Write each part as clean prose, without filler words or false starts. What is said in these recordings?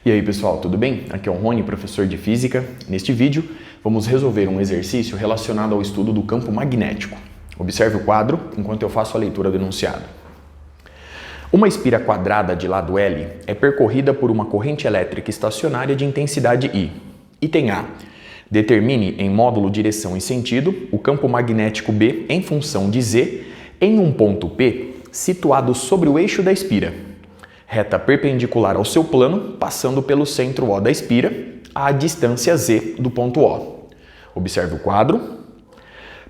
E aí pessoal, tudo bem? Aqui é o Rony, professor de Física. Neste vídeo, vamos resolver um exercício relacionado ao estudo do campo magnético. Observe o quadro enquanto eu faço a leitura do enunciado. Uma espira quadrada de lado L é percorrida por uma corrente elétrica estacionária de intensidade I. Item A. Determine em módulo direção e sentido o campo magnético B em função de Z em um ponto P situado sobre o eixo da espira. Reta perpendicular ao seu plano, passando pelo centro O da espira, à distância Z do ponto O. Observe o quadro.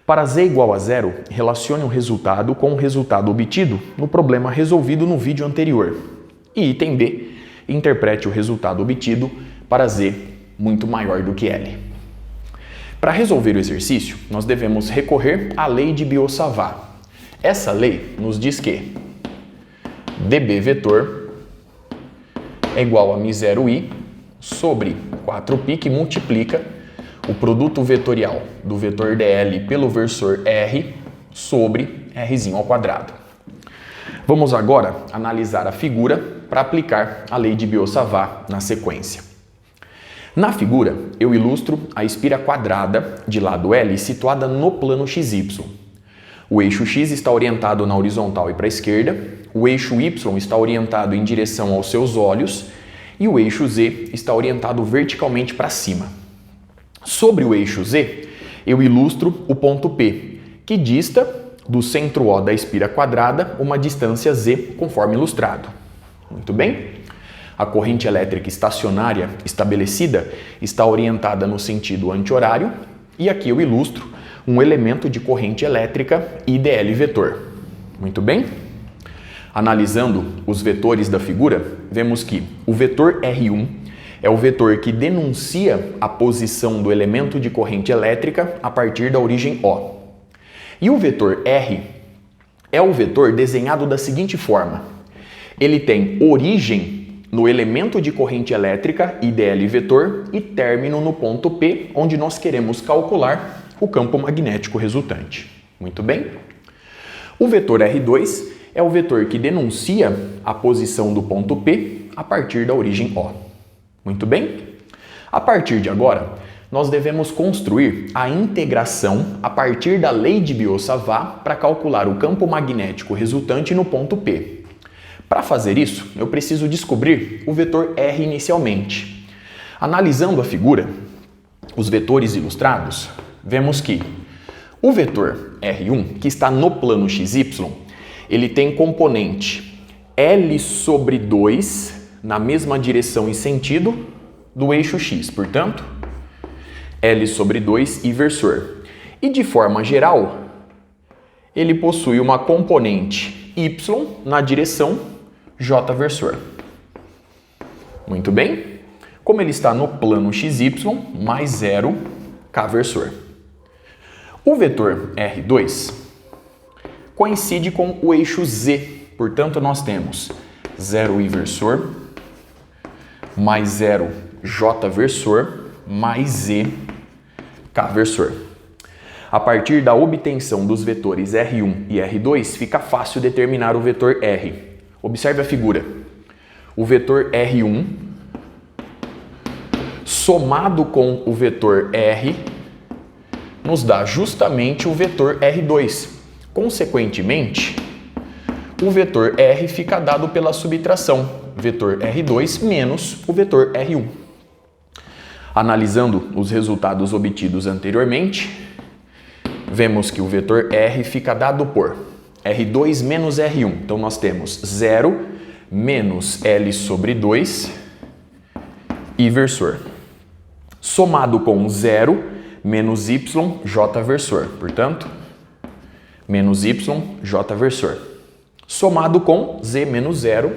Para Z igual a zero, relacione o resultado com o resultado obtido no problema resolvido no vídeo anterior. E item B, interprete o resultado obtido para Z muito maior do que L. Para resolver o exercício, nós devemos recorrer à lei de Biot-Savart. Essa lei nos diz que dB vetor é igual a μ0i sobre 4π, que multiplica o produto vetorial do vetor dl pelo versor r sobre rzinho ao quadrado. Vamos agora analisar a figura para aplicar a lei de Biot-Savart na sequência. Na figura, eu ilustro a espira quadrada de lado L situada no plano XY. O eixo X está orientado na horizontal e para a esquerda, o eixo Y está orientado em direção aos seus olhos e o eixo Z está orientado verticalmente para cima. Sobre o eixo Z, eu ilustro o ponto P, que dista do centro O da espira quadrada uma distância Z, conforme ilustrado. Muito bem? A corrente elétrica estacionária estabelecida está orientada no sentido anti-horário e aqui eu ilustro um elemento de corrente elétrica IDL vetor. Muito bem? Analisando os vetores da figura, vemos que o vetor R1 é o vetor que denuncia a posição do elemento de corrente elétrica a partir da origem O. E o vetor R é o vetor desenhado da seguinte forma. Ele tem origem no elemento de corrente elétrica IDL vetor e término no ponto P, onde nós queremos calcular o campo magnético resultante. Muito bem? O vetor R2 é o vetor que denuncia a posição do ponto P a partir da origem O. Muito bem? A partir de agora, nós devemos construir a integração a partir da lei de Biot-Savart para calcular o campo magnético resultante no ponto P. Para fazer isso, eu preciso descobrir o vetor R inicialmente. Analisando a figura, os vetores ilustrados, vemos que o vetor R1, que está no plano XY, ele tem componente L sobre 2 na mesma direção e sentido do eixo X. Portanto, L sobre 2 inversor. E de forma geral, ele possui uma componente Y na direção J versor. Muito bem? Como ele está no plano XY, mais 0 K versor. O vetor R2 coincide com o eixo Z, portanto nós temos 0 I versor, mais 0 J versor, mais Z K versor. A partir da obtenção dos vetores R1 e R2, fica fácil determinar o vetor R. Observe a figura. O vetor R1 somado com o vetor R nos dá justamente o vetor R2. Consequentemente, o vetor R fica dado pela subtração, vetor R2 menos o vetor R1. Analisando os resultados obtidos anteriormente, vemos que o vetor R fica dado por R2 menos R1. Então, nós temos 0 menos L sobre 2 inversor, somado com 0 menos Y J versor. Portanto, menos Y J versor, somado com Z menos 0,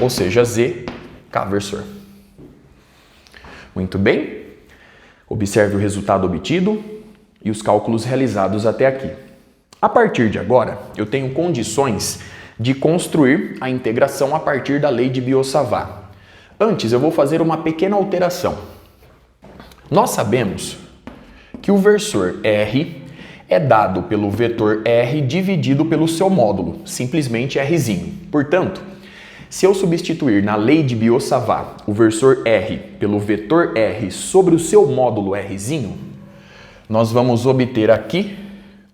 ou seja, Z K versor. Muito bem? Observe o resultado obtido e os cálculos realizados até aqui. A partir de agora, eu tenho condições de construir a integração a partir da lei de Biot-Savart. Antes, eu vou fazer uma pequena alteração. Nós sabemos que o versor R é dado pelo vetor R dividido pelo seu módulo, simplesmente Rzinho. Portanto, Se eu substituir na lei de Biot-Savart o versor R pelo vetor R sobre o seu módulo Rzinho, nós vamos obter aqui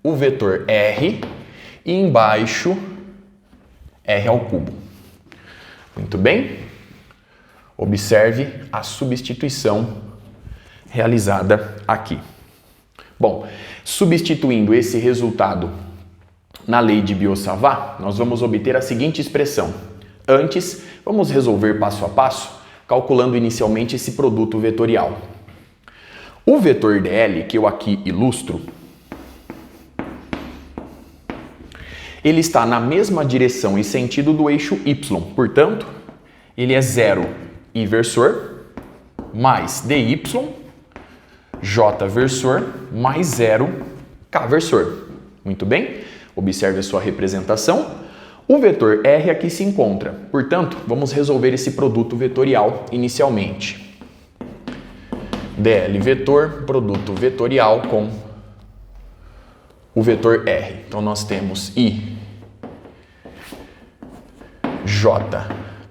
o vetor R e embaixo R ao cubo. Muito bem? Observe a substituição realizada aqui. Bom, substituindo esse resultado na lei de Biot-Savart, nós vamos obter a seguinte expressão. Antes, vamos resolver passo a passo, calculando inicialmente esse produto vetorial. O vetor dl, que eu aqui ilustro, ele está na mesma direção e sentido do eixo y, portanto, ele é 0 i versor mais dy, j versor mais 0 k versor. Muito bem? Observe a sua representação. O vetor R aqui se encontra, portanto, vamos resolver esse produto vetorial inicialmente. dl vetor, produto vetorial com o vetor R. Então, nós temos I, J,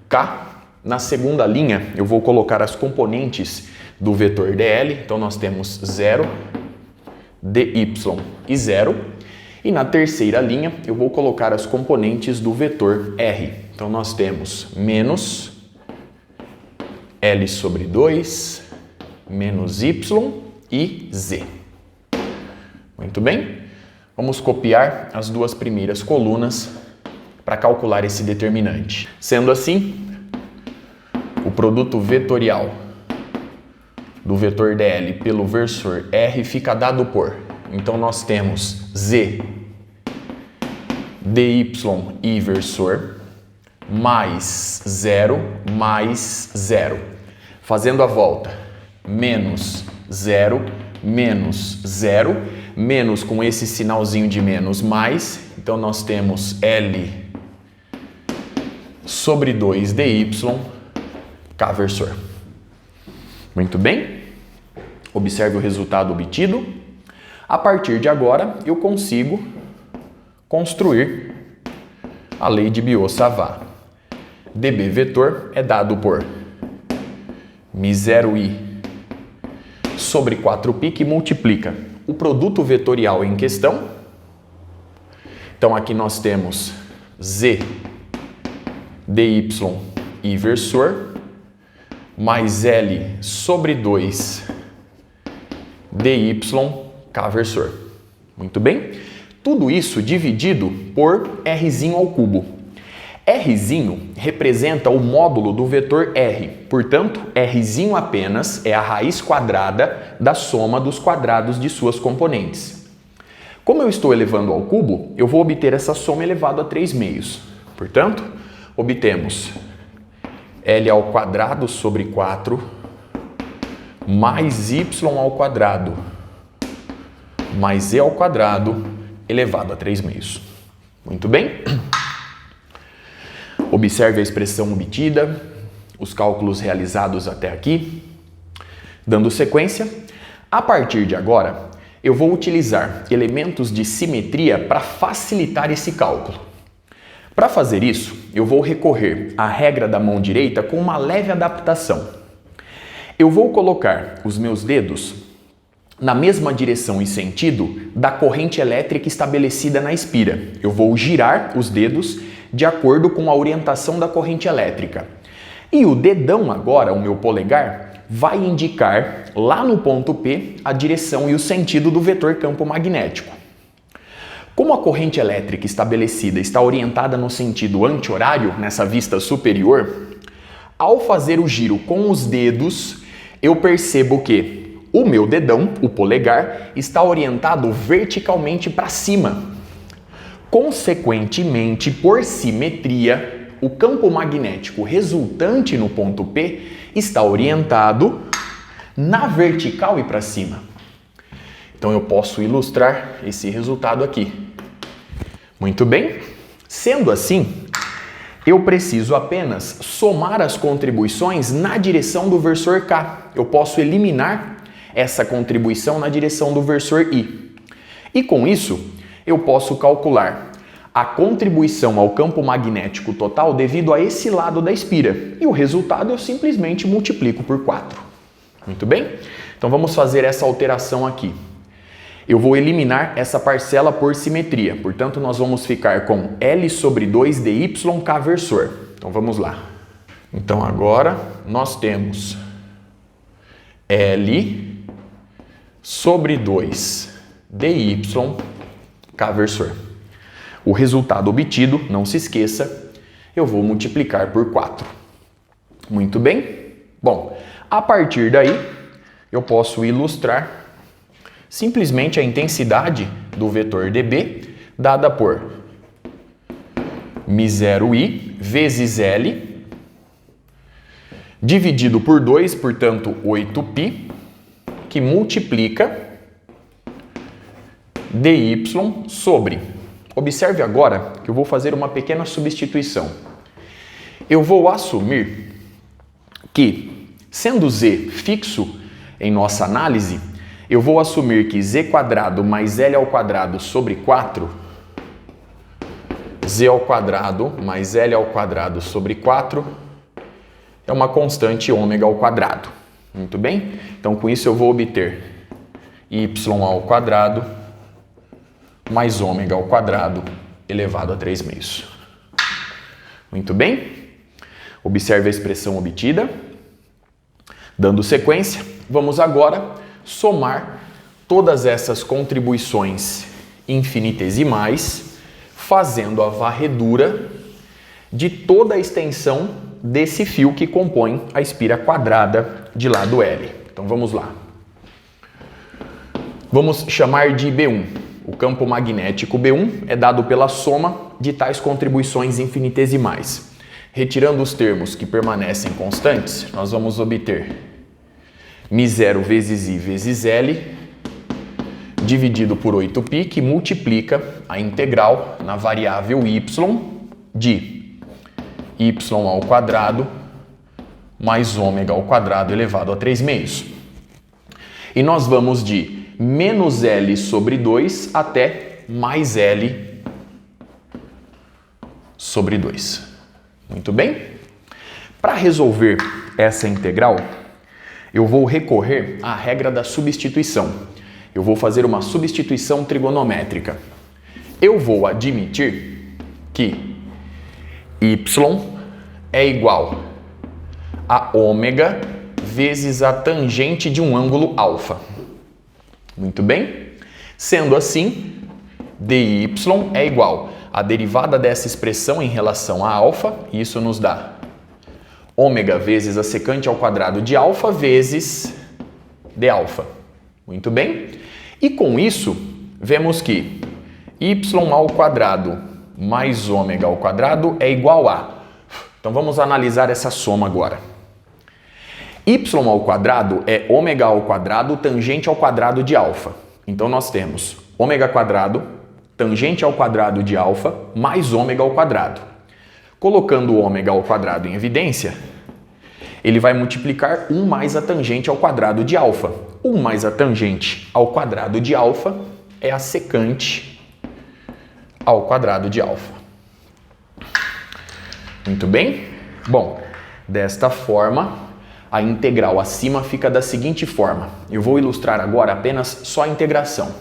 K. Na segunda linha, eu vou colocar as componentes do vetor dl. Então, nós temos 0, dy e 0. E na terceira linha, eu vou colocar as componentes do vetor R. Então, nós temos menos L sobre 2, menos Y e Z. Muito bem? Vamos copiar as duas primeiras colunas para calcular esse determinante. Sendo assim, o produto vetorial do vetor dl pelo versor R fica dado por... Então, nós temos Z dy i versor mais 0 mais 0. Fazendo a volta, menos 0, menos 0, menos com esse sinalzinho de menos mais. Então, nós temos L sobre 2 dy k versor. Muito bem? Observe o resultado obtido. A partir de agora, eu consigo construir a lei de Biot-Savart. dB vetor é dado por μ0i sobre 4π, que multiplica o produto vetorial em questão. Então, aqui nós temos Z dy i versor mais L sobre 2 dy k versor. Muito bem? Tudo isso dividido por Rzinho ao cubo. Rzinho representa o módulo do vetor R, portanto, Rzinho apenas é a raiz quadrada da soma dos quadrados de suas componentes. Como eu estou elevando ao cubo, eu vou obter essa soma elevado a 3 meios. Portanto, obtemos L ao quadrado sobre 4 mais Y ao quadrado mais Z ao quadrado elevado a 3 meios. Muito bem? Observe a expressão obtida, os cálculos realizados até aqui. Dando sequência, a partir de agora, eu vou utilizar elementos de simetria para facilitar esse cálculo. Para fazer isso, eu vou recorrer à regra da mão direita com uma leve adaptação. Eu vou colocar os meus dedos na mesma direção e sentido da corrente elétrica estabelecida na espira. Eu vou girar os dedos de acordo com a orientação da corrente elétrica. E o dedão agora, o meu polegar, vai indicar lá no ponto P a direção e o sentido do vetor campo magnético. Como a corrente elétrica estabelecida está orientada no sentido anti-horário, nessa vista superior, ao fazer o giro com os dedos, eu percebo que o meu dedão, o polegar, está orientado verticalmente para cima. Consequentemente, por simetria, o campo magnético resultante no ponto P está orientado na vertical e para cima. Então, eu posso ilustrar esse resultado aqui. Muito bem? Sendo assim, eu preciso apenas somar as contribuições na direção do versor K. Eu posso eliminar essa contribuição na direção do versor I. E com isso, eu posso calcular a contribuição ao campo magnético total devido a esse lado da espira. E o resultado eu simplesmente multiplico por 4. Muito bem? Então vamos fazer essa alteração aqui. Eu vou eliminar essa parcela por simetria. Portanto, nós vamos ficar com L sobre 2 DYK versor. Então vamos lá. Então agora nós temos L sobre 2 DYK versor. O resultado obtido, não se esqueça, eu vou multiplicar por 4. Muito bem? Bom, a partir daí, eu posso ilustrar simplesmente a intensidade do vetor dB dada por μ0i vezes L dividido por 2, portanto 8π, que multiplica dy sobre... Observe agora que eu vou fazer uma pequena substituição. Eu vou assumir que, sendo z fixo em nossa análise, eu vou assumir que z² mais L ao quadrado sobre 4, z ao quadrado mais L ao quadrado sobre 4, é uma constante ômega ao quadrado. Muito bem? Então, com isso eu vou obter y ao quadrado mais ômega ao quadrado elevado a 3/2. Muito bem? Observe a expressão obtida. Dando sequência, vamos agora somar todas essas contribuições infinitesimais, fazendo a varredura de toda a extensão desse fio que compõe a espira quadrada de lado L. Então vamos lá. Vamos chamar de B1. O campo magnético B1 é dado pela soma de tais contribuições infinitesimais. Retirando os termos que permanecem constantes, nós vamos obter μ0 vezes I vezes L dividido por 8π, que multiplica a integral na variável y de y ao quadrado mais ômega ao quadrado elevado a 3/2. E nós vamos de menos L sobre 2 até mais L sobre 2. Muito bem? Para resolver essa integral, eu vou recorrer à regra da substituição. Eu vou fazer uma substituição trigonométrica. Eu vou admitir que y é igual a ômega vezes a tangente de um ângulo alfa. Muito bem? Sendo assim, dy é igual à derivada dessa expressão em relação a alfa, e isso nos dá ômega vezes a secante ao quadrado de alfa vezes d alfa. Muito bem? E com isso, vemos que y ao quadrado mais ômega ao quadrado é igual a... Então vamos analisar essa soma agora. Y ao quadrado é ômega ao quadrado tangente ao quadrado de alfa. Então nós temos ômega quadrado tangente ao quadrado de alfa mais ômega ao quadrado. Colocando o ômega ao quadrado em evidência, ele vai multiplicar 1 mais a tangente ao quadrado de alfa. 1 mais a tangente ao quadrado de alfa é a secante ao quadrado de alfa. Muito bem? Bom, desta forma, a integral acima fica da seguinte forma. Eu vou ilustrar agora apenas só a integração.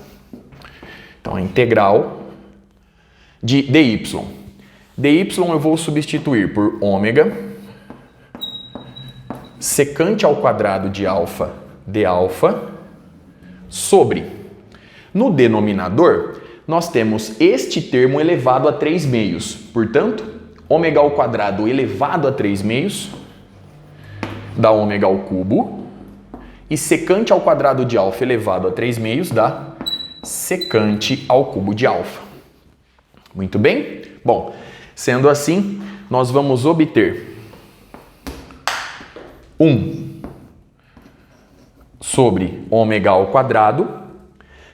Então, a integral de dy. dy eu vou substituir por ômega secante ao quadrado de alfa d alfa sobre... No denominador, nós temos este termo elevado a 3/2. Portanto, ômega ao quadrado elevado a 3/2 dá ômega ao cubo, e secante ao quadrado de alfa elevado a 3/2 dá secante ao cubo de alfa. Muito bem? Bom, sendo assim, nós vamos obter 1 sobre ômega ao quadrado,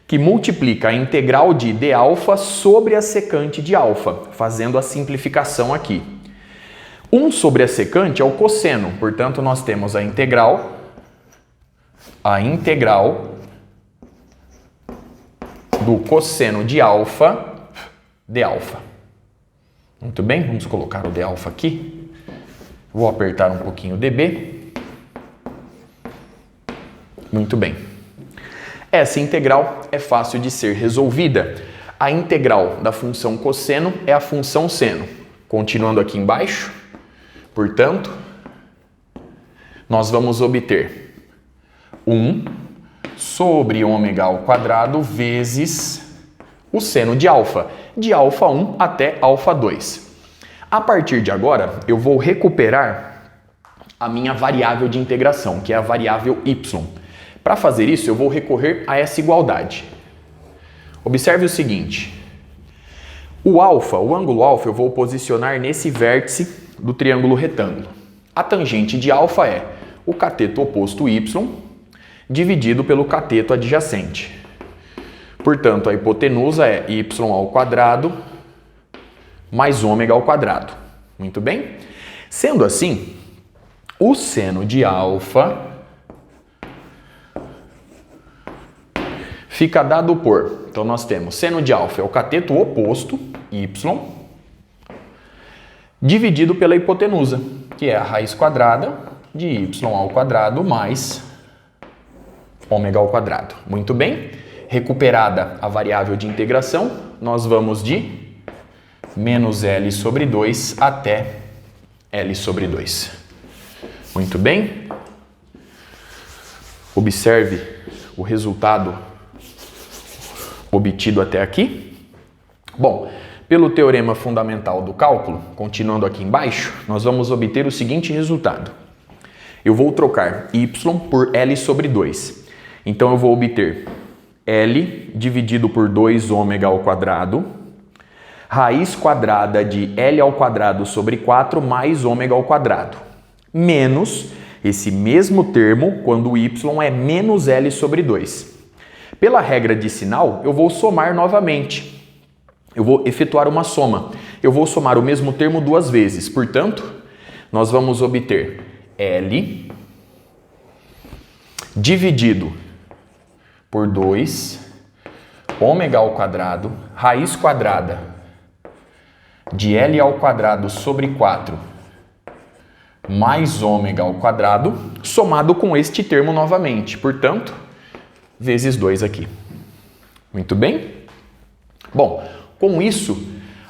que multiplica a integral de d alfa sobre a secante de alfa, fazendo a simplificação aqui. 1 sobre a secante é o cosseno, portanto, nós temos a integral do cosseno de alfa de alfa. Muito bem, vamos colocar o dα aqui. Vou apertar um pouquinho o dB. Muito bem. Essa integral é fácil de ser resolvida. A integral da função cosseno é a função seno. Continuando aqui embaixo, portanto, nós vamos obter 1 sobre ômega ao quadrado vezes o seno de α1 até α2. A partir de agora, eu vou recuperar a minha variável de integração, que é a variável y. Para fazer isso, eu vou recorrer a essa igualdade. Observe o seguinte, o ângulo α, eu vou posicionar nesse vértice do triângulo retângulo. A tangente de α é o cateto oposto y dividido pelo cateto adjacente. Portanto, a hipotenusa é y ao quadrado mais ômega ao quadrado. Muito bem? Sendo assim, o seno de α fica dado por, então nós temos seno de α é o cateto oposto, y, dividido pela hipotenusa, que é a raiz quadrada de y ao quadrado mais ômega ao quadrado. Muito bem? Recuperada a variável de integração, nós vamos de menos L sobre 2 até L sobre 2. Muito bem? Observe o resultado obtido até aqui. Bom, pelo teorema fundamental do cálculo, continuando aqui embaixo, nós vamos obter o seguinte resultado. Eu vou trocar y por L sobre 2. Então eu vou obter L dividido por 2 ômega ao quadrado, raiz quadrada de L ao quadrado sobre 4 mais ômega ao quadrado, menos esse mesmo termo quando o y é menos L sobre 2. Pela regra de sinal, eu vou somar novamente. Eu vou efetuar uma soma. Eu vou somar o mesmo termo duas vezes. Portanto, nós vamos obter L dividido por 2 ômega ao quadrado, raiz quadrada de L ao quadrado sobre 4 mais ômega ao quadrado, somado com este termo novamente. Portanto, vezes 2 aqui. Muito bem? Bom, com isso,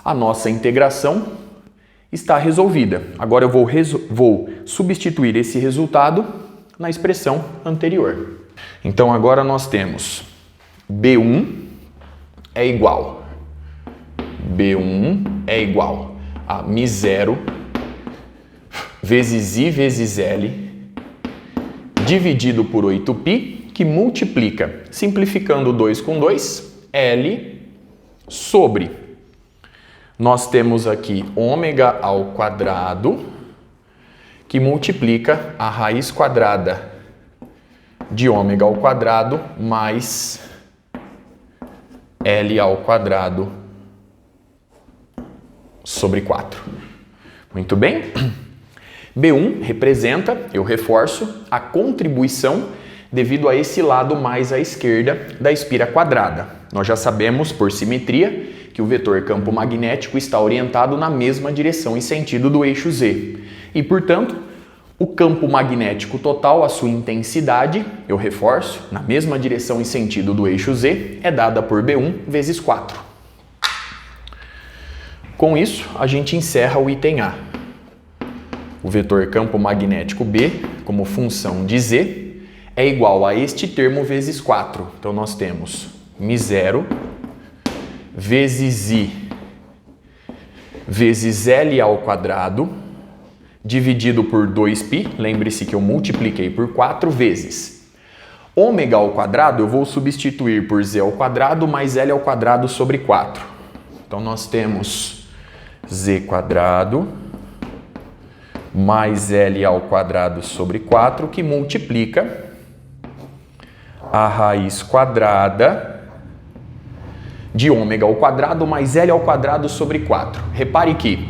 a nossa integração está resolvida. Agora eu vou substituir esse resultado na expressão anterior. Então agora nós temos B1 é igual a μ0 vezes I vezes L dividido por 8π, que multiplica, simplificando 2 com 2, L sobre, nós temos aqui ômega ao quadrado, que multiplica a raiz quadrada de ômega ao quadrado mais L ao quadrado sobre 4. Muito bem? B1 representa, eu reforço, a contribuição devido a esse lado mais à esquerda da espira quadrada. Nós já sabemos, por simetria, que o vetor campo magnético está orientado na mesma direção e sentido do eixo Z. E, portanto, o campo magnético total, a sua intensidade, eu reforço, na mesma direção e sentido do eixo Z, é dada por B1 vezes 4. Com isso, a gente encerra o item A. O vetor campo magnético B, como função de Z, é igual a este termo vezes 4. Então, nós temos μ0 vezes I vezes L ao quadrado, dividido por 2π, lembre-se que eu multipliquei por 4 vezes. Ômega ao quadrado eu vou substituir por Z ao quadrado mais L ao quadrado sobre 4. Então, nós temos Z quadrado mais L ao quadrado sobre 4, que multiplica a raiz quadrada de ômega ao quadrado mais L ao quadrado sobre 4. Repare que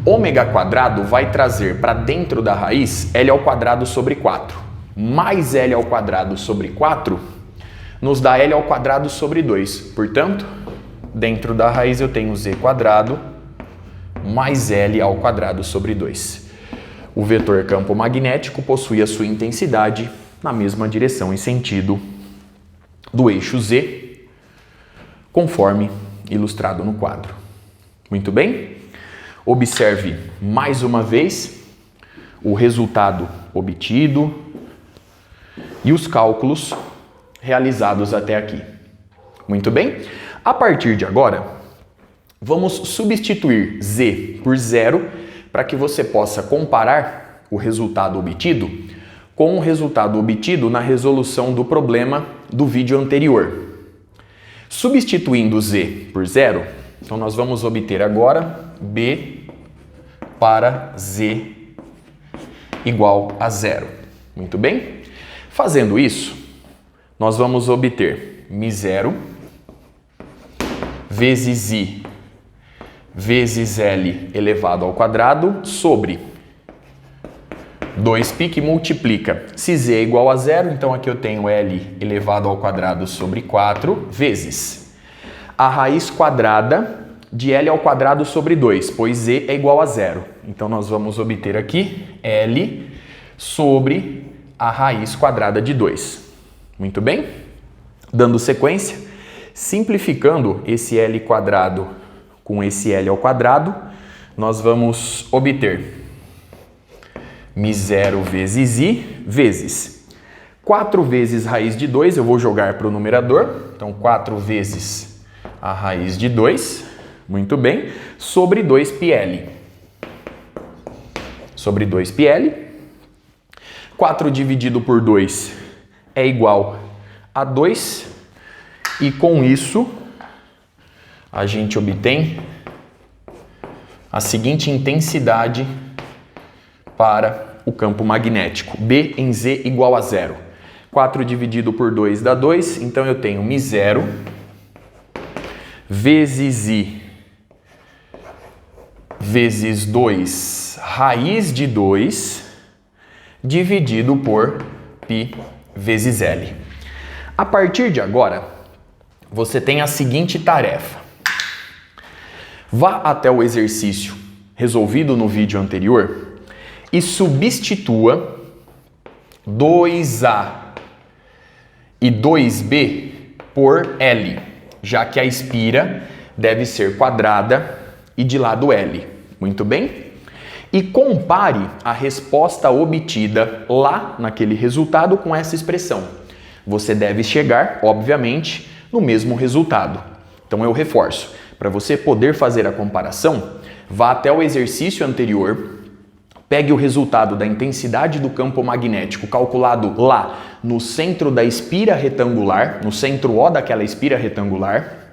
ômega quadrado vai trazer para dentro da raiz L ao quadrado sobre 4. Mais L ao quadrado sobre 4 nos dá L ao quadrado sobre 2. Portanto, dentro da raiz eu tenho Z quadrado mais L ao quadrado sobre 2. O vetor campo magnético possui a sua intensidade na mesma direção e sentido do eixo Z, conforme ilustrado no quadro. Muito bem? Observe mais uma vez o resultado obtido e os cálculos realizados até aqui. Muito bem? A partir de agora, vamos substituir Z por zero para que você possa comparar o resultado obtido com o resultado obtido na resolução do problema do vídeo anterior. Substituindo Z por zero, então nós vamos obter agora B para Z igual a zero. Muito bem? Fazendo isso, nós vamos obter μ0 vezes I vezes L elevado ao quadrado sobre 2π que multiplica. Se Z é igual a zero, então aqui eu tenho L elevado ao quadrado sobre 4 vezes a raiz quadrada de L ao quadrado sobre 2, pois Z é igual a zero. Então nós vamos obter aqui L sobre a raiz quadrada de 2. Muito bem? Dando sequência, simplificando esse L quadrado com esse L ao quadrado, nós vamos obter μ0 vezes I vezes 4 vezes raiz de 2, eu vou jogar para o numerador, então 4 vezes a raiz de 2, muito bem, sobre 2πl. Sobre 2πl, 4 dividido por 2 é igual a 2, e com isso a gente obtém a seguinte intensidade para o campo magnético, B em Z igual a zero. 4 dividido por 2 dá 2, então eu tenho μ0 vezes I vezes 2 raiz de 2 dividido por π vezes L. A partir de agora, você tem a seguinte tarefa. Vá até o exercício resolvido no vídeo anterior e substitua 2A e 2B por L, já que a espira deve ser quadrada e de lado L. Muito bem? E compare a resposta obtida lá naquele resultado com essa expressão. Você deve chegar, obviamente, no mesmo resultado. Então eu reforço. Para você poder fazer a comparação, vá até o exercício anterior, pegue o resultado da intensidade do campo magnético calculado lá no centro da espira retangular, no centro O daquela espira retangular,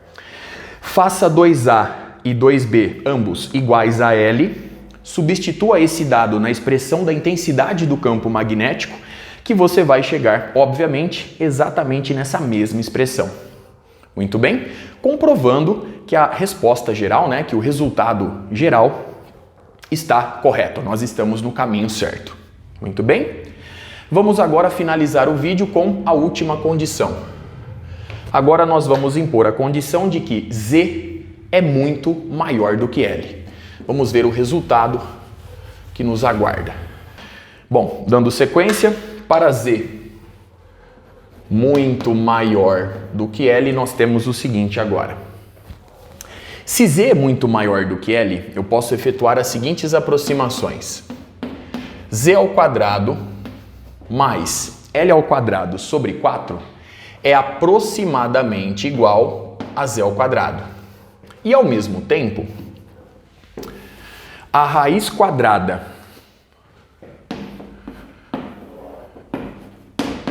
faça 2A e 2B, ambos iguais a L, substitua esse dado na expressão da intensidade do campo magnético, que você vai chegar, obviamente, exatamente nessa mesma expressão. Muito bem? Comprovando que a resposta geral, que o resultado geral está correto. Nós estamos no caminho certo. Muito bem? Vamos agora finalizar o vídeo com a última condição. Agora nós vamos impor a condição de que Z é muito maior do que L. Vamos ver o resultado que nos aguarda. Bom, dando sequência, para Z muito maior do que L, nós temos o seguinte agora. Se Z é muito maior do que L, eu posso efetuar as seguintes aproximações. Z ao quadrado mais L ao quadrado sobre 4 é aproximadamente igual a Z ao quadrado. E ao mesmo tempo, a raiz quadrada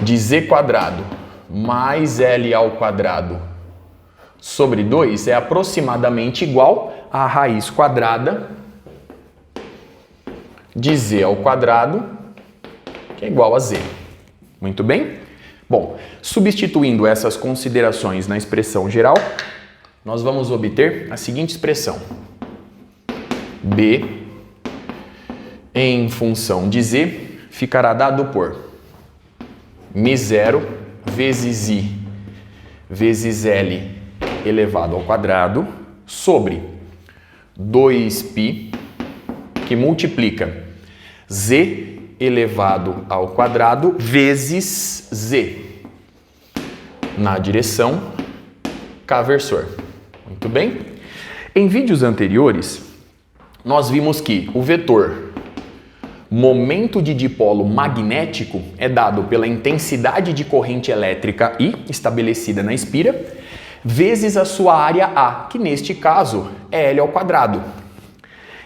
de Z quadrado mais L ao quadrado sobre 2 é aproximadamente igual à raiz quadrada de Z ao quadrado, que é igual a Z. Muito bem? Bom, substituindo essas considerações na expressão geral, nós vamos obter a seguinte expressão. B em função de Z ficará dado por μ0 vezes I vezes L elevado ao quadrado sobre 2π que multiplica z elevado ao quadrado vezes z na direção k-versor. Muito bem? Em vídeos anteriores, nós vimos que o vetor momento de dipolo magnético é dado pela intensidade de corrente elétrica I, estabelecida na espira, vezes a sua área A, que neste caso é L ao quadrado.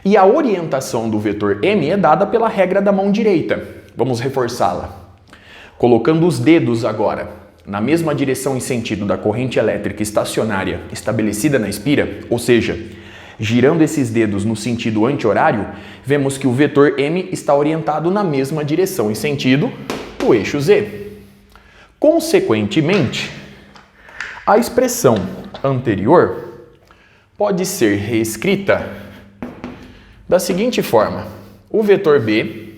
E a orientação do vetor M é dada pela regra da mão direita. Vamos reforçá-la. Colocando os dedos agora na mesma direção e sentido da corrente elétrica estacionária estabelecida na espira, ou seja, girando esses dedos no sentido anti-horário, vemos que o vetor M está orientado na mesma direção e sentido do eixo Z. Consequentemente, a expressão anterior pode ser reescrita da seguinte forma: o vetor B,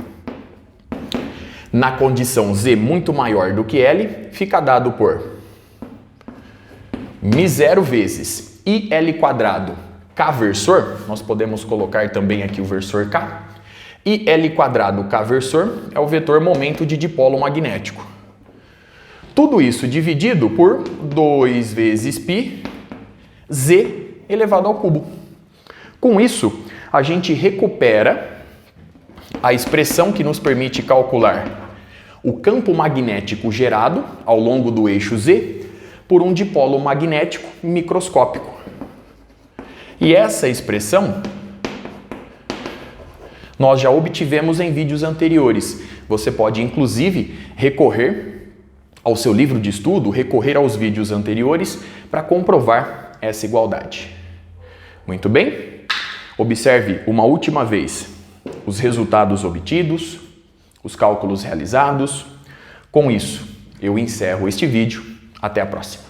na condição Z muito maior do que L, fica dado por μ0 vezes IL quadrado K-versor, nós podemos colocar também aqui o versor K, e L quadrado K-versor é o vetor momento de dipolo magnético. Tudo isso dividido por 2 vezes π Z elevado ao cubo. Com isso, a gente recupera a expressão que nos permite calcular o campo magnético gerado ao longo do eixo Z por um dipolo magnético microscópico. E essa expressão nós já obtivemos em vídeos anteriores. Você pode, inclusive, recorrer ao seu livro de estudo, recorrer aos vídeos anteriores para comprovar essa igualdade. Muito bem? Observe uma última vez os resultados obtidos, os cálculos realizados. Com isso, eu encerro este vídeo. Até a próxima.